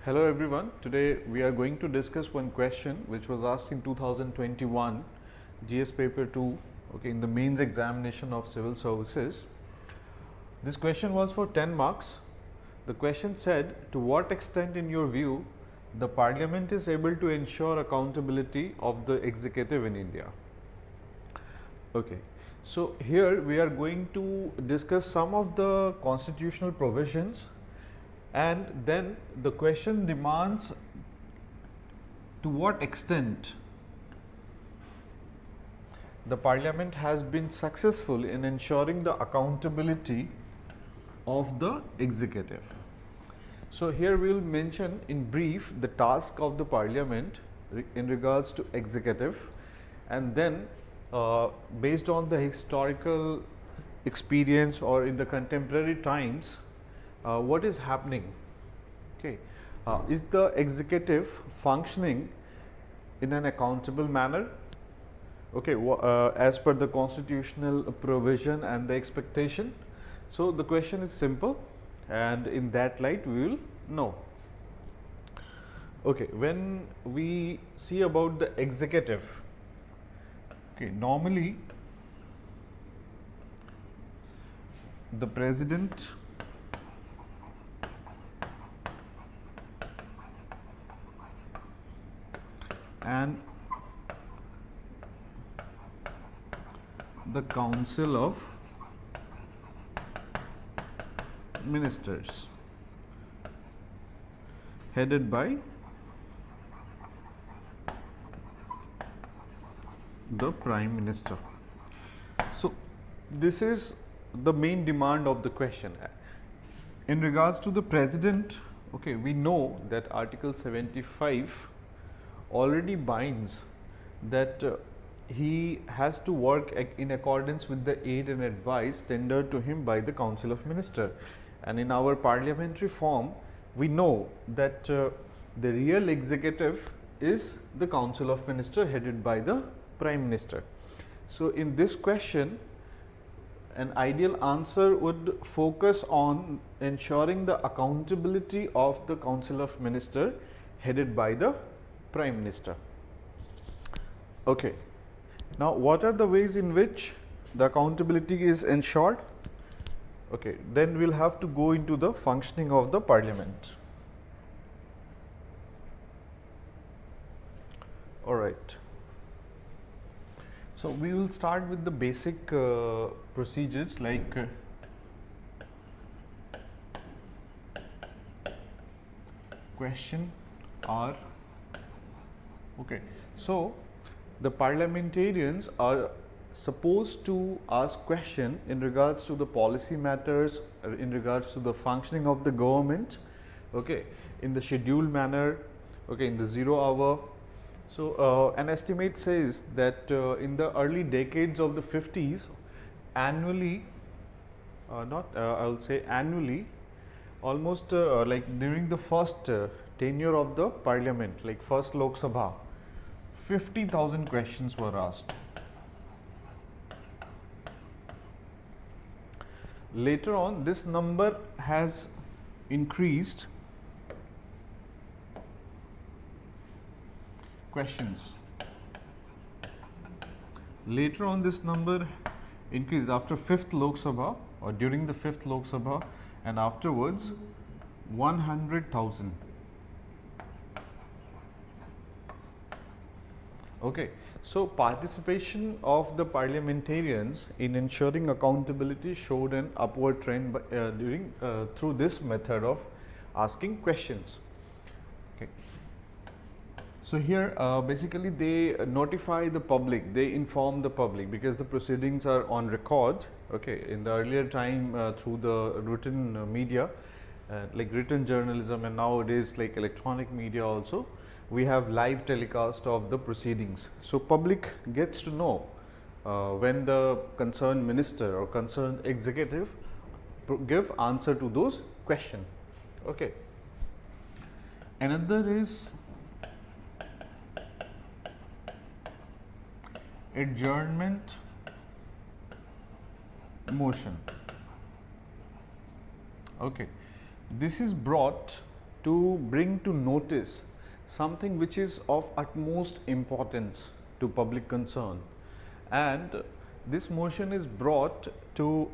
Hello everyone, today we are going to discuss one question which was asked in 2021 GS paper 2 in the mains examination of civil services. This question was for 10 marks. The question said, to what extent in your view the parliament is able to ensure accountability of the executive in India? So here we are going to discuss some of the constitutional provisions, and then the question demands to what extent the parliament has been successful in ensuring the accountability of the executive. So here we will mention in brief the task of the parliament in regards to executive, and then based on the historical experience or in the contemporary times, what is happening? Is the executive functioning in an accountable manner? As per the constitutional provision and the expectation. So the question is simple, and in that light we will know. When we see about the executive, normally the president and the Council of Ministers headed by the Prime Minister. So this is the main demand of the question. In regards to the president, we know that Article 75 already binds that he has to work in accordance with the aid and advice tendered to him by the Council of Ministers. And in our parliamentary form, we know that the real executive is the Council of Ministers headed by the Prime Minister. So in this question, an ideal answer would focus on ensuring the accountability of the Council of Ministers headed by the Prime Minister. Now what are the ways in which the accountability is ensured? Then we'll have to go into the functioning of the parliament. Alright. So we will start with the basic procedures like question or so the parliamentarians are supposed to ask question in regards to the policy matters, in regards to the functioning of the government, in the scheduled manner, in the 0 hour. So an estimate says that in the early decades of the 50s, annually, annually, almost like during the first tenure of the parliament, like first Lok Sabha, 50,000 questions were asked. Later on, this number has increased. Later on, this number increased after 5th Lok Sabha or during the 5th Lok Sabha, and afterwards 100,000. So participation of the parliamentarians in ensuring accountability showed an upward trend through this method of asking questions. So here basically they notify the public, they inform the public, because the proceedings are on record. In the earlier time through the written media, like written journalism, and nowadays like electronic media also, we have live telecast of the proceedings. So public gets to know when the concerned minister or concerned executive give answer to those questions. Another is adjournment motion. This is brought to bring to notice something which is of utmost importance to public concern, and this motion is brought to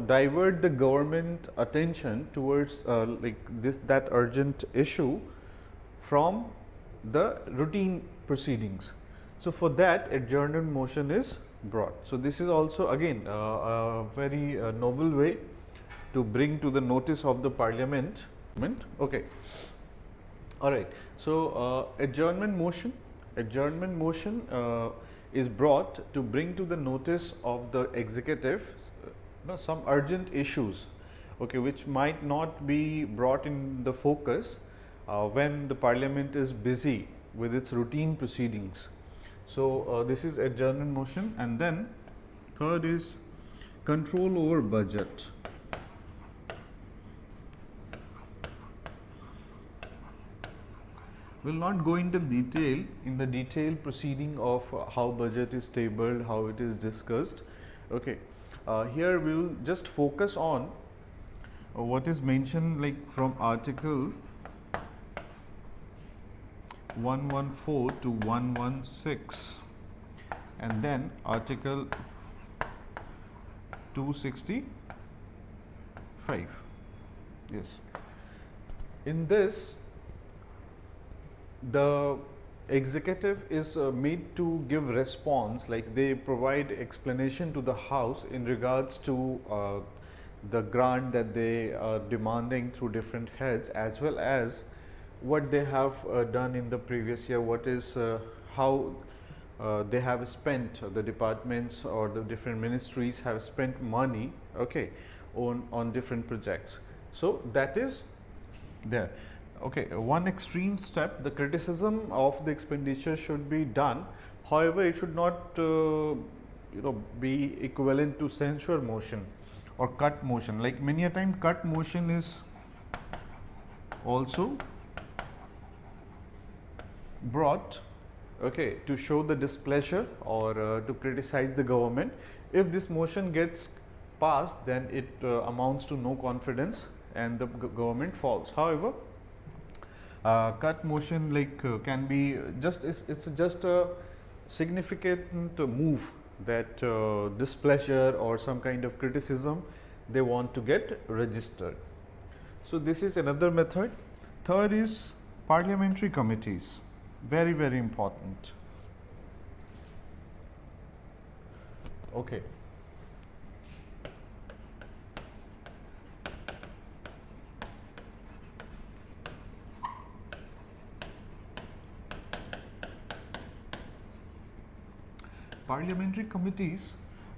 divert the government attention towards that urgent issue from the routine proceedings. So for that, adjournment motion is brought. So this is also again a very noble way to bring to the notice of the Parliament. Okay. All right. So adjournment motion is brought to bring to the notice of the executive some urgent issues, okay, which might not be brought in the focus when the Parliament is busy with its routine proceedings. So this is adjournment motion. And then third is control over budget. We will not go into detail in the detailed proceeding of how budget is tabled, how it is discussed. Okay, here we will just focus on what is mentioned, like from Article 114 to 116, and then Article 265. Yes, in this the executive is made to give response, like they provide explanation to the House in regards to the grant that they are demanding through different heads, as well as what they have done in the previous year, what is how they have spent, the departments or the different ministries have spent money, okay, on different projects. So that is there. Okay, one extreme step, the criticism of the expenditure should be done. However, it should not be equivalent to censure motion or cut motion. Like many a time cut motion is also brought, okay, to show the displeasure or to criticize the government. If this motion gets passed, then it amounts to no confidence and the government falls. However, cut motion can be just it's just a significant move that displeasure or some kind of criticism they want to get registered. So this is another method. Third is parliamentary committees, very very important. Okay. Parliamentary committees,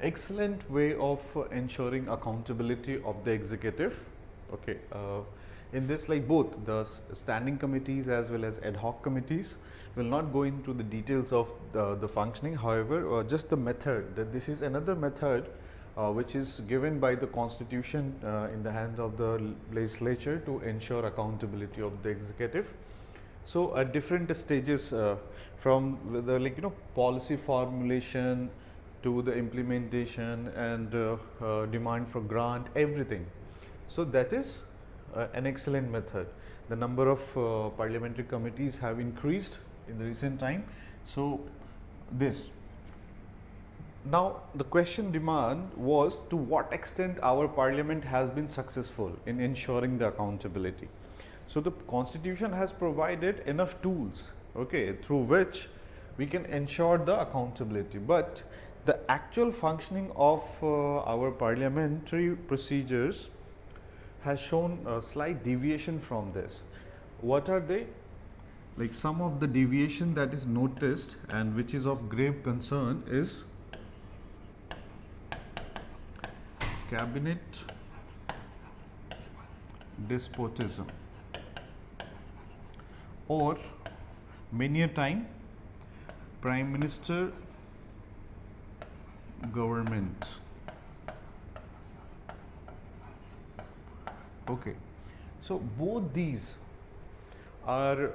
excellent way of ensuring accountability of the executive. Okay, in this, like both the standing committees as well as ad hoc committees, will not go into the details of the functioning. However, just the method, that this is another method which is given by the constitution in the hands of the legislature to ensure accountability of the executive. So at different stages, from the policy formulation to the implementation and demand for grant, everything. So that is an excellent method. The number of parliamentary committees have increased in the recent time. So this. Now the question demand was, to what extent our parliament has been successful in ensuring the accountability. So the constitution has provided enough tools, okay, through which we can ensure the accountability, but the actual functioning of our parliamentary procedures has shown a slight deviation from this. What are they? Like some of the deviation that is noticed and which is of grave concern is cabinet despotism, or many a time prime minister government. Okay, so both these are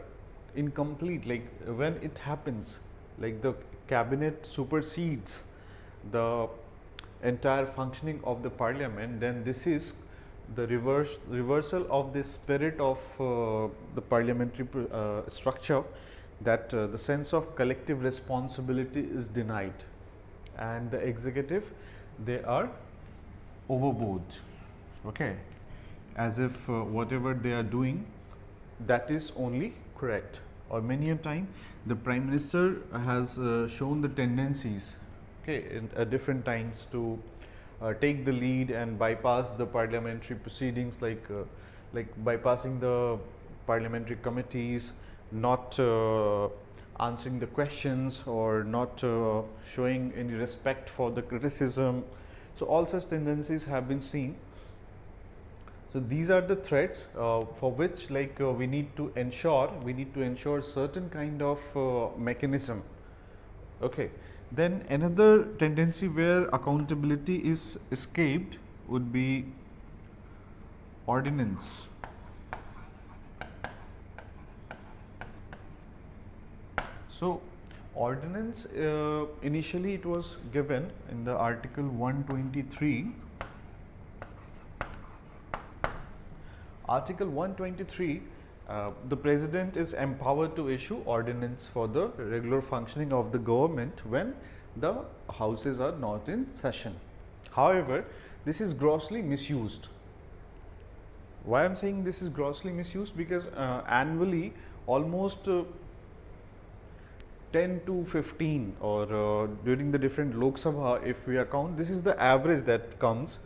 incomplete. Like when it happens, like the cabinet supersedes the entire functioning of the parliament, then this is the reversal of the spirit of the parliamentary structure, that the sense of collective responsibility is denied, and the executive, they are overboard, okay, as if whatever they are doing, that is only correct. Or many a time the Prime Minister has shown the tendencies, okay, at different times to take the lead and bypass the parliamentary proceedings, like bypassing the parliamentary committees, not answering the questions, or not showing any respect for the criticism. So all such tendencies have been seen. So these are the threats for which we need to ensure certain kind of mechanism. Okay. Then another tendency where accountability is escaped would be ordinance. So ordinance, initially it was given in the Article 123. Article 123, the President is empowered to issue ordinance for the regular functioning of the government when the houses are not in session. However, this is grossly misused. Why I am saying this is grossly misused? Because annually almost 10 to 15, or during the different Lok Sabha, if we account, this is the average that comes,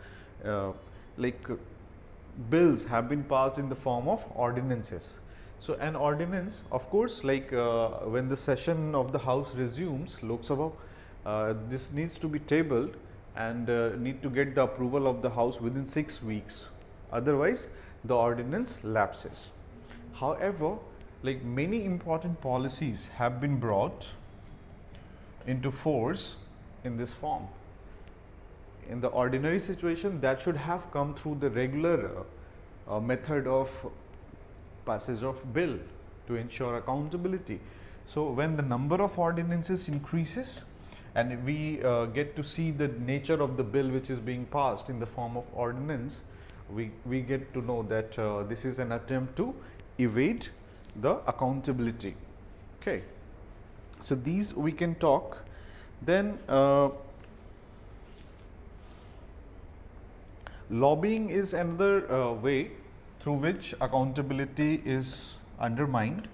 bills have been passed in the form of ordinances. So an ordinance, of course, when the session of the House resumes, Lok Sabha, this needs to be tabled and need to get the approval of the House within 6 weeks. Otherwise, the ordinance lapses. However, many important policies have been brought into force in this form. In the ordinary situation, that should have come through the regular method of passage of bill to ensure accountability. So when the number of ordinances increases and we get to see the nature of the bill which is being passed in the form of ordinance, we get to know that this is an attempt to evade the accountability. Okay. So these we can talk. Then lobbying is another way through which accountability is undermined.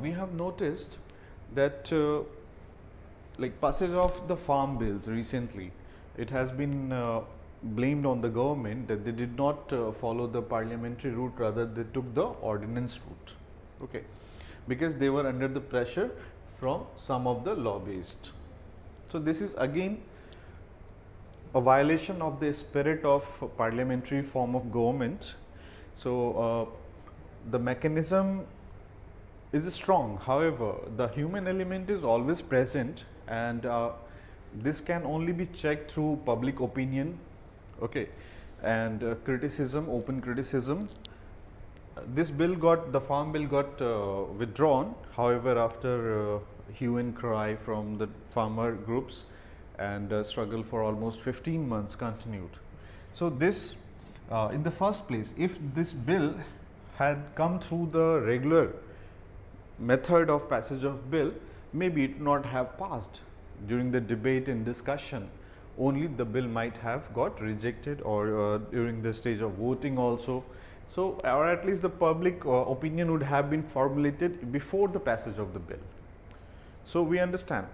We have noticed that passage of the farm bills recently, it has been blamed on the government that they did not follow the parliamentary route, rather they took the ordinance route, okay, because they were under the pressure from some of the lobbyists. So this is again a violation of the spirit of parliamentary form of government. So the mechanism is strong, however the human element is always present, and this can only be checked through public opinion, okay, and criticism, open criticism. This bill the farm bill got withdrawn, however after hue and cry from the farmer groups, and struggle for almost 15 months continued. So this in the first place, if this bill had come through the regular method of passage of bill, maybe it not have passed. During the debate and discussion only the bill might have got rejected, or during the stage of voting also. So or at least the public opinion would have been formulated before the passage of the bill. So we understand.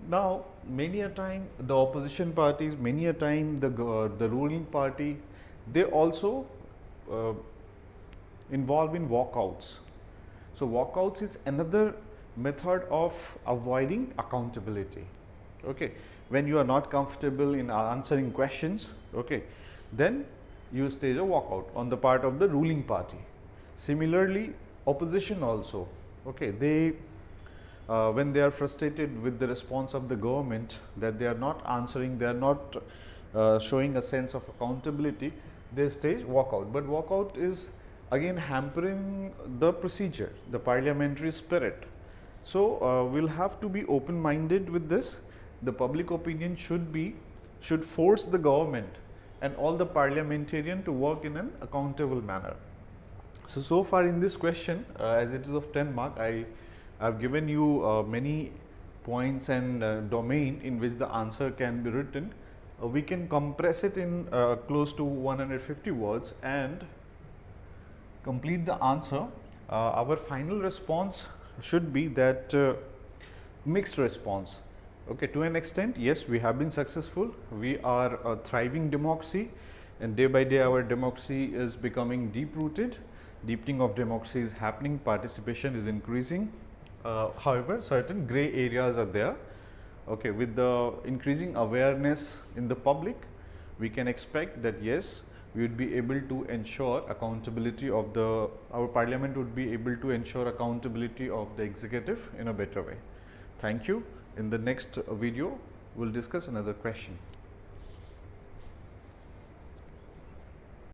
Now many a time the opposition parties, many a time the ruling party, they also involve in walkouts. So walkouts is another method of avoiding accountability. Okay, when you are not comfortable in answering questions, okay, then you stage a walkout on the part of the ruling party. Similarly, opposition also, okay, they when they are frustrated with the response of the government, that they are not answering, they are not showing a sense of accountability, they stage walkout. But walkout is again hampering the procedure, the parliamentary spirit. So we'll have to be open-minded with this, the public opinion should force the government and all the parliamentarian to work in an accountable manner. So far in this question, as it is of 10 mark, I have given you many points and domain in which the answer can be written. We can compress it in close to 150 words and complete the answer. Our final response should be that mixed response. Okay, to an extent, yes, we have been successful. We are a thriving democracy, and day by day our democracy is becoming deep rooted. Deepening of democracy is happening, participation is increasing. However, certain gray areas are there. Okay, with the increasing awareness in the public, we can expect that yes, we would be able to ensure accountability of our parliament would be able to ensure accountability of the executive in a better way. Thank you. In the next video, we'll discuss another question.